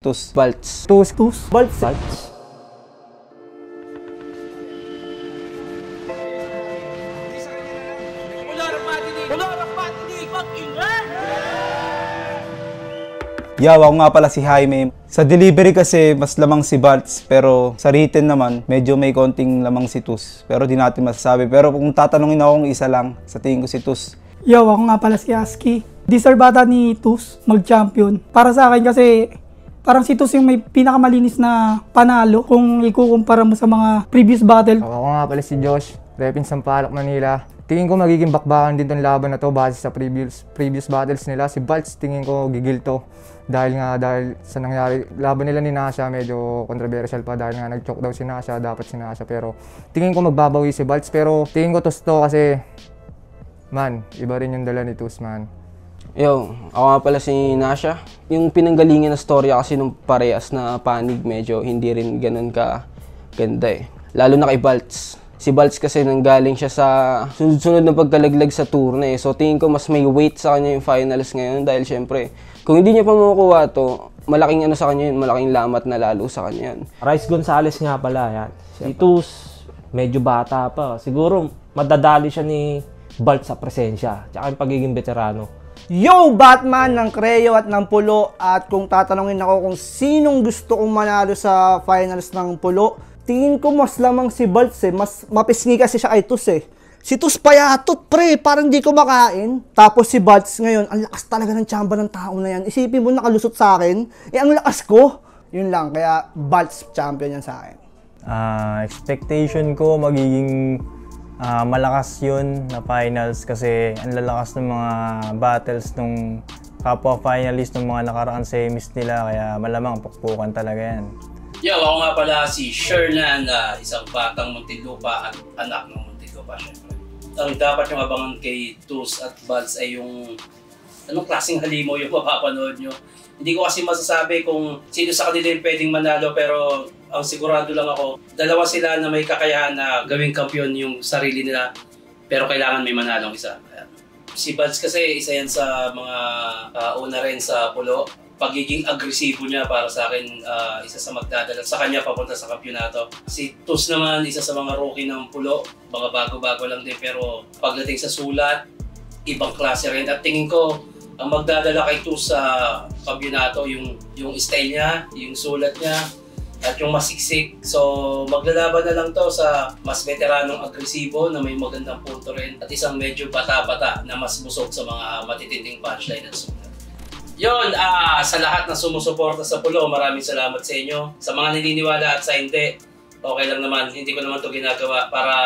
Tus. Balts. Tus. Balts. Yaw, ako nga pala si Jaime. Sa delivery kasi mas lamang si Balts, pero sa written naman medyo may konting lamang si Tus. Pero di natin masasabi. Pero kung tatanungin ako kung isa lang, sa tingin ko si Tus. Yaw, ako nga pala si Aski. Deserve ata ni Tus mag-champion. Para sa akin kasi parang si Tus yung may pinakamalinis na panalo kung ikukumpara mo sa mga previous battle. Ako nga pala si Josh, Repin Sampaloc, Manila. Tingin ko magiging bakbakan din tong laban na to base sa previous battles nila. Si Balts tingin ko gigil to. Dahil sa nangyari, laban nila ni Nasha medyo controversial pa dahil nga nag-choke daw si Nasha, dapat si Nasha. Pero tingin ko magbabawi si Balts, pero tingin ko Tus to kasi man, iba rin yung dala ni Tus, man. Yo, ako nga pala si Nasha. Yung pinanggalingan na storya kasi nung parehas na panig medyo hindi rin ganun ka ganda eh. Lalo na kay Balts. Si Balts kasi nanggaling siya sa sunod-sunod na pagkalaglag sa tourney. So tingin ko mas may weight sa kanya yung finals ngayon dahil syempre kung hindi niya pa makukuha to, malaking ano sa kanya yun, malaking lamat na lalo sa kanya yun. Rice Gonzalez nga pala yan. Si Tus, medyo bata pa. Siguro madadali siya ni Balts sa presensya. Tsaka yung pagiging veterano. Yo, Batman ng Creo at ng Pulo. At kung tatanungin ako kung sinong gusto kong manalo sa finals ng Pulo, tingin ko mas lamang si Balts eh. Mas mapisngi kasi siya kay Tus eh. Si Tus payatot, pre, parang di ko makain. Tapos si Balts ngayon, ang lakas talaga ng tsamba ng tao na yan. Isipin mo nakalusot sa akin, eh ang lakas ko. Yun lang, kaya Balts champion yan sa akin. Expectation ko magiging malakas yun na finals kasi ang lalakas ng mga battles nung kapwa finalist ng mga nakaraang semis nila, kaya malamang pukpukan talaga yan. Yo, ako nga pala si Shernan, isang batang Muntinlupa at anak ng Muntinlupa syempre. Ang dapat yung abangan kay Tus at Balts ay yung anong klaseng halimaw yung mapapanood nyo. Hindi ko kasi masasabi kung sino sa kanila yung pwedeng manalo, pero ang sigurado lang ako, dalawa sila na may kakayahan na gawing kampiyon yung sarili nila, pero kailangan may manalong isa. Si Balts kasi isa yan sa mga una rin sa Pulo. Pagiging agresibo niya para sa akin, isa sa magdadala sa kanya papunta sa kampyonato. Si Tus naman, isa sa mga rookie ng Pulo, mga bago-bago lang din, pero pagdating sa sulat, ibang klase rin. At tingin ko, ang magdadala kay Tus sa kampyonato, yung style niya, yung sulat niya, at yung masiksik. So maglalaban na lang to sa mas veteranong agresibo na may magandang punto rin, at isang medyo bata-bata na mas busog sa mga matitinding punchline at sulat. Yun, sa lahat na sumusuporta sa Pulo, maraming salamat sa inyo. Sa mga naniniwala at sa hindi, okay lang naman. Hindi ko naman ito ginagawa para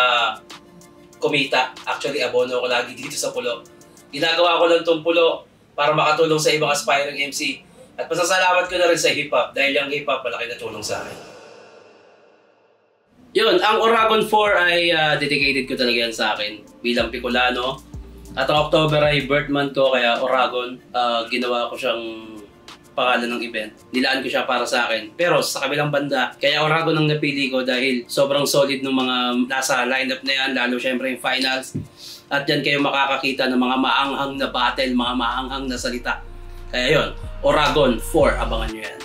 kumita. Actually, abono ko lagi dito sa Pulo. Ginagawa ko lang itong Pulo para makatulong sa ibang aspiring MC. At pasasalamat ko na rin sa hip-hop dahil yung hip-hop malaki na tulong sa akin. Yun, ang Oragon 4 ay dedicated ko talaga yan sa akin bilang Bicolano. At ang October ay birth month ko, kaya Oragon, ginawa ko siyang pangalan ng event. Nilaan ko siya para sa akin. Pero sa kabilang banda, kaya Oragon ang napili ko dahil sobrang solid ng mga nasa lineup na yan, lalo syempre yung finals. At yan kayo makakakita ng mga maanghang na battle, mga maanghang na salita. Kaya yun, Oragon 4, abangan nyo yan.